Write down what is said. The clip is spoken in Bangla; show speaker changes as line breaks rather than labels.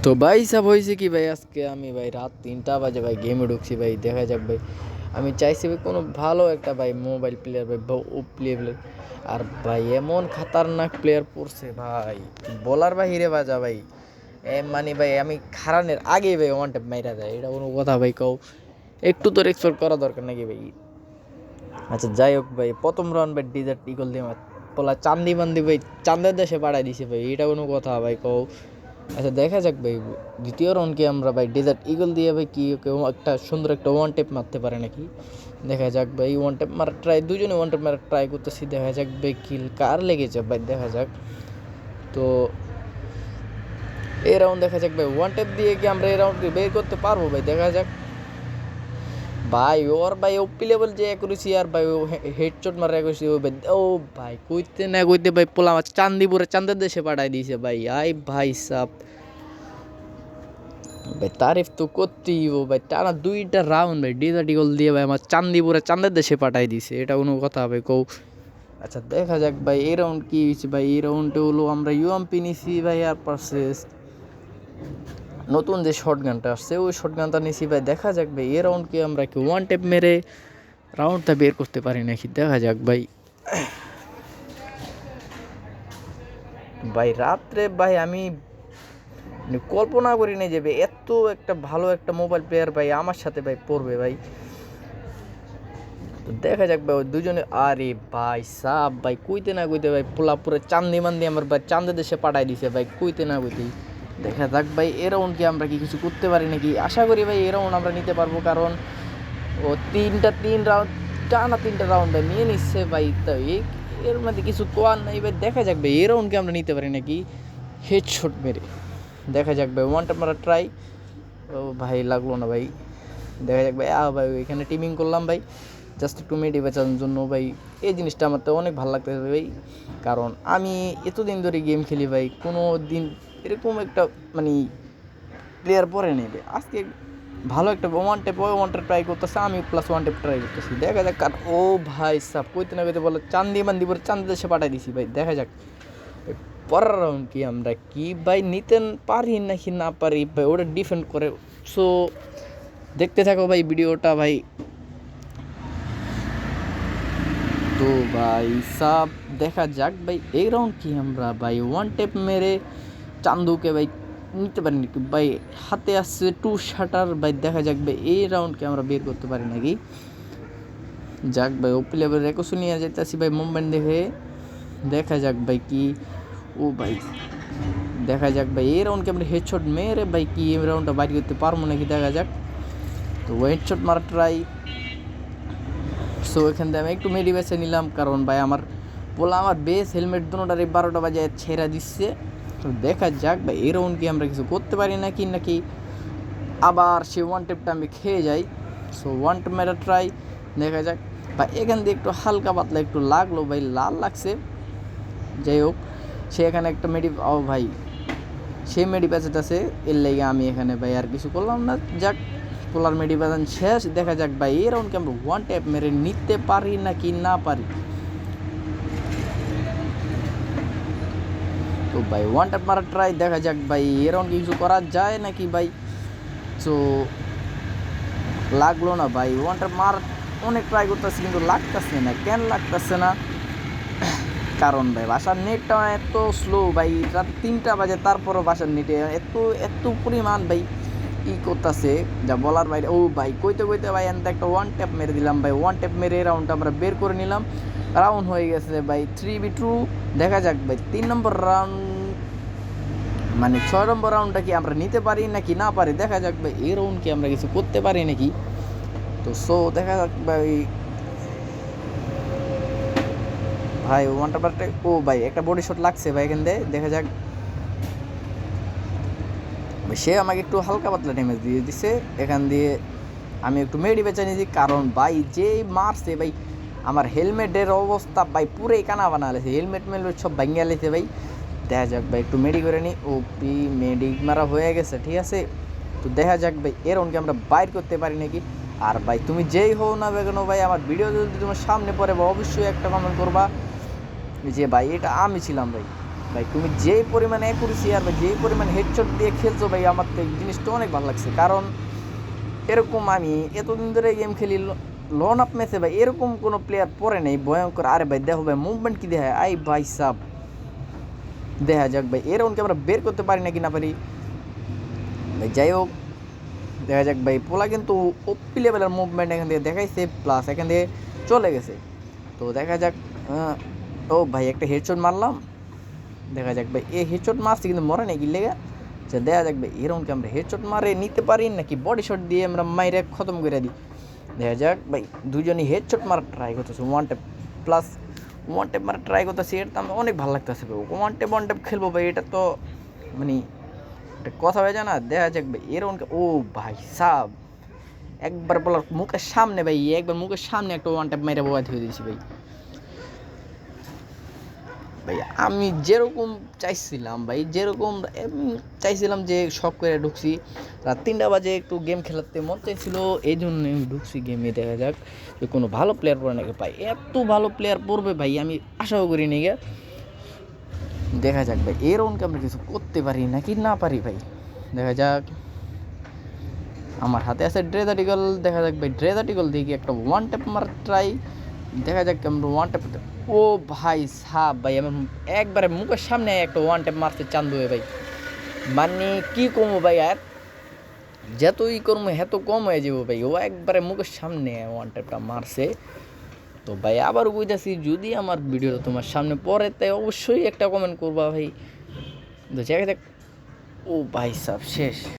তো ভাই সব হয়েছে কি ভাই, আজকে আমি ভাই রাত 3টা বাজে ভাই গেমে ঢুকছি ভাই। দেখা যাক ভাই, আমি চাইছি ভাই কোনো ভালো একটা ভাই মোবাইল প্লেয়ার ভাই ও প্লেয়ার। আর ভাই এমন খাতারনাক প্লেয়ার পড়ছে ভাই, বলার বাহিরে বাজা ভাই। মানে ভাই আমি খারানের আগেই ভাই ওয়ান ট্যাপ মাইরা দেয়, এটা কোনো কথা ভাই? কও একটু তো এক্সপেক্ট করা দরকার নাকি ভাই? আচ্ছা যাই হোক ভাই, প্রথম রাউন্ড ভাই ডিজার্ট ইগল দিয়ে পোলা চান্দি বান্দি ভাই চান্দের দেশে পাঠাই দিছে ভাই, এটা কোনো কথা ভাই? কও। আচ্ছা দেখা যাক ভাই, দ্বিতীয় রাউন্ডকে আমরা ভাই ডেজার্ট ইগল দিয়ে ভাই কি কেউ একটা সুন্দর একটা ওয়ান টেপ মারতে পারে নাকি? দেখা যাক ভাই, ওয়ান টেপ মারার ট্রাই, দুজনে ওয়ান টেপ মারার ট্রাই করতেছি। দেখা যাক ভাই কিল কার লেগেছে ভাই, দেখা যাক। তো এই রাউন্ড দেখা যাক ভাই, ওয়ান টেপ দিয়ে কি আমরা এই রাউন্ডকে বের করতে পারবো ভাই? দেখা যাক ভাই। ওর ভাই ওপি লেভেল যে অ্যাকুরেসি, আর ভাই ও হেডশট মারা অ্যাকুরেসি ও ভাই, ও ভাই কইতে না কইতে ভাই পোলা আমার চান্দিপুরে চান্দের দেশে পাঠাই দিয়েছে ভাই। আই ভাই সাপ ভাই, তারিফ তো করতেই ও ভাই, টানা 2টা রাউন্ড ভাই ডিজার্ট ইগল দিয়ে ভাই আমার চান্দিপুরে চান্দের দেশে পাঠাই দিছে, এটা কোনো কথা ভাই? কৌ। আচ্ছা দেখা যাক ভাই এই রাউন্ড কি হয়েছে ভাই। এই রাউন্ডে হলো আমরা ইউএমপি নিছি ভাই, আর পারসেস নতুন যে শর্ট গানটা আসছে ওই শর্ট গানটা নিছি ভাই। দেখা যাক ভাই এই রাউন্ড কি আমরা কি ওয়ান টেপ মেরে রাউন্ডটা বের করতে পারি নাকি? দেখা যাক ভাই। ভাই রাত্রে ভাই আমি কল্পনা করি নাই যে ভাই এত একটা ভালো একটা মোবাইল প্লেয়ার ভাই আমার সাথে ভাই পড়বে ভাই। তো দেখা যাক ভাই ওই দুজনে, আরে ভাই সাব ভাই কইতে না কইতে ভাই পোলা পুরো চান্দি মান্দি আমার ভাই চান্দের দেশে পাঠাই দিছে ভাই, কইতে না কইতেই। দেখা যাক ভাই এ রাউন্ড কি আমরা কি কিছু করতে পারি নাকি? আশা করি ভাই এ রাউন্ড আমরা নিতে পারবো, কারণ ও তিন রাউন্ড টানা 3টা রাউন্ড ভাই নিয়ে নিচ্ছে ভাই। তো এর মধ্যে কিছু কোয়ার নাই ভাই। দেখা যাক ভাই এ রাউন্ড কি আমরা নিতে পারি নাকি হেডশট মেরে? দেখা যাক ভাই ওয়ানটা মারা ট্রাই। ও ভাই লাগলো না ভাই। দেখা যাক ভাই, ভাই এখানে টিমিং করলাম ভাই জাস্ট একটু মেডি বেচানোর জন্য ভাই। এই জিনিসটা আমার তো অনেক ভালো লাগতেছে ভাই, কারণ আমি এতদিন ধরে গেম খেলি ভাই, কোনো দিন এরকম একটা মানে প্লেয়ার পরে নেবে। আজকে ভালো একটা ওয়ান টেপ ট্রাই করতেছে, আমি প্লাস ওয়ান টেপ ট্রাই করতেছি। দেখা যাক কার। ও ভাই সাব কইতে না কইতে বলে চান্দি মান্দিপুর চান্দি দেশে পাঠাই দিছি ভাই। দেখা যাক পরের রাউন্ড কি আমরা কি ভাই নিতে পারি নাকি না পারি ভাই, ওটা ডিফেন্ড করে। সো দেখতে থাকো ভাই ভিডিওটা ভাই। তো ভাই সাব দেখা যাক ভাই এই রাউন্ড কি আমরা ভাই ওয়ান টেপ মেরে চান্দুকে ভাই নিতে পারি নাকি ভাই? হাতে আসছে 2 শাটার ভাই। দেখা যাক ভাই এই রাউন্ডকে আমরা বের করতে পারি নাকি? যাক ভাই ওপি লেভেল রেকর্ড নিয়ে যেতেছি ভাই মুভমেন্ট দেখে। দেখা যাক ভাই কি। ও ভাই দেখা যাক ভাই এই রাউন্ডকে আমরা হেডশট মেরে ভাই কি এই রাউন্ডটা বাইর করতে পারবো নাকি? দেখা যাক। তো হেডশট মারা ট্রাই। সো এখান থেকে আমি একটু মেডি বেছে নিলাম, কারণ ভাই আমার পোলা আমার বেস হেলমেট দুটোটারে 12টা বাজে ছেড়া দিচ্ছে। তো দেখা যাক ভাই এই রাউন্ড কি আমরা কিছু করতে পারি নাকি আবার সে ওয়ান টেপটা আমি খেয়ে যাই। সো ওয়ান টেপ মেরা ট্রাই। দেখা যাক বা এখান দিয়ে একটু হালকা পাতলা একটু লাগলো ভাই, লাল লাগছে। যাই হোক সে এখানে একটা মেডি, ও ভাই সে মেডি আছে, এর লেগে আমি এখানে ভাই আর কিছু করলাম না। যাক পোলার মেডি বাজান শেষ। দেখা যাক ভাই এই রাউন্ডকে আমরা ওয়ান ট্যাপ মেরে নিতে পারি নাকি না পারি। তো ভাই ওয়ান ট্যাপ মারা ট্রাই। দেখা যাক ভাই এই রাউন্ড কিছু করা যায় নাকি ভাই। সো লাগলো না ভাই, ওয়ান ট্যাপ মার অনেক ট্রাই করতেছি কিন্তু লাগতেছে না। কেন লাগতেছে না? কারণ ভাই বাসার নেটটা এত স্লো ভাই, রাত 3টা বাজে তারপরও বাসার নেটে এত পরিমাণ ভাই ই করতেছে যা বলার বাইরে। ও ভাই কইতে কইতে ভাই এনতে একটা ওয়ান ট্যাপ মেরে দিলাম ভাই। ওয়ান ট্যাপ মেরে রাউন্ডটা আমরা বের করে নিলাম। রাউন্ড হয়ে গেছে ভাই 3v2। দেখা যাক ভাই 3 নম্বর রাউন্ড মানে 6 নম্বর রাউন্ডটা কি আমরা নিতে পারি নাকি না পারি? দেখা যাক ভাই এই রাউন্ড কি আমরা কিছু করতে পারি নাকি। তো সো দেখা যাক ভাই। ভাই ওয়ানটা পার্টে ও ভাই একটা বডি শট লাগছে ভাই এখান দিয়ে। দেখা যাক সে আমাকে একটু হালকা পাতলা ড্যামেজ দিয়ে দিছে এখান দিয়ে। আমি একটু মেডি বেচা নিয়েছি, কারণ ভাই যেই মারছে ভাই আমার হেলমেটের অবস্থা ভাই পুরোই কানা বানা লেছে, হেলমেট সব ভাঙিয়া লেছে ভাই। দেখা যাক ভাই একটু মেডি করে নিই। ওপি মেডি মারা হয়ে গেছে, ঠিক আছে। তো দেখা যাক ভাই এর অনকে আমরা বাইর করতে পারি নাকি। আর ভাই তুমি যেই হও না কেন ভাই আমার ভিডিও যদি তোমার সামনে পড়ে বা অবশ্যই একটা কমেন্ট করবা যে ভাই এটা আমি ছিলাম ভাই। ভাই তুমি যেই পরিমাণে অ্যাকুরেসি আর ভাই যেই পরিমাণে হেডশট দিয়ে খেলছো ভাই, আমার তো এই জিনিসটা অনেক ভালো লাগছে। কারণ এরকম আমি এতদিন ধরে গেম খেলি, লন আপ ম্যাচে ভাই এরকম কোনো প্লেয়ার পরে নেই ভয়ঙ্কর। আরে ভাই দেখো ভাই মুভমেন্ট কি দেখা, আই ভাই সাব দেখা যাক ভাই এর রাউন্ডকে আমরা বের করতে পারি নাকি না পারি ভাই। যাই হোক দেখা যাক ভাই, পোলা কিন্তু ওপি লেভেলের মুভমেন্ট এখান থেকে দেখাইছে, প্লাস এখান থেকে চলে গেছে। তো দেখা যাক, ও ভাই একটা হেডশট মারলাম, দেখা যাক ভাই এই হেডশট মারছি কিন্তু মরে নাকি লেগে। আচ্ছা দেখা যাক ভাই এই রাউন্ডকে আমরা হেডশট মারে নিতে পারি নাকি বডি শট দিয়ে আমরা মাইরে খতম করে দিই। দেখা যাক ভাই দুজনই হেডশট মারা ট্রাই করতেছে, one tap plus one tap মারা ট্রাই করতেছি, এটা তো আমার অনেক ভালো লাগতেছে ভাই। ওয়ান ট্যাপ খেলবো ভাই, এটা তো মানে একটা কথা হয়ে যায় না। দেখা যাক ভাই এর রাউন্ডকে, ও ভাই সাব একবার বলার মুখের সামনে ভাই, একবার মুখের সামনে একটা ওয়ান ট্যাপ মাইরে বোয়া ধুয়ে দিয়েছি ভাই। ভাই আমি যেরকম চাইছিলাম ভাই, যেরকম চাইছিলাম যে শখ করে ঢুকছি, রাত 3টা বাজে একটু গেম খেলাতে মন চাইছিল, এই জন্য আমি ঢুকছি গেমে। দেখা যাক যে কোনো ভালো প্লেয়ার পড়ে নাকি পাই, এত ভালো প্লেয়ার পড়বে ভাই আমি আশাও করি নি গে। দেখা যাক ভাই এর রাউন্ডকে আমরা কিছু করতে পারি নাকি না পারি ভাই। দেখা যাক আমার হাতে আছে ড্রেজার্টিকল, দেখা যাক ভাই ড্রেজার্টিকল দিয়ে কি একটা ওয়ান ট্যাপ মার ট্রাই। দেখা যাক আমরা ওয়ান ট্যাপ, ও ভাই সাব ভাই আমার একবারে মুখের সামনে একটা ওয়ান ট্যাপ মারতে চান্দু ভাই, মানে কি কমো ভাই আর যতই কমো হেত কম হয়ে যাবো ভাই। ও একবারে মুখের সামনে ওয়ান ট্যাপটা মারছে। তো ভাই আবার বুঝতেছি যদি আমার ভিডিওটা তোমার সামনে পড়ে তাই অবশ্যই একটা কমেন্ট করবা ভাই। তো দেখা যাক, ও ভাই সাব শেষ।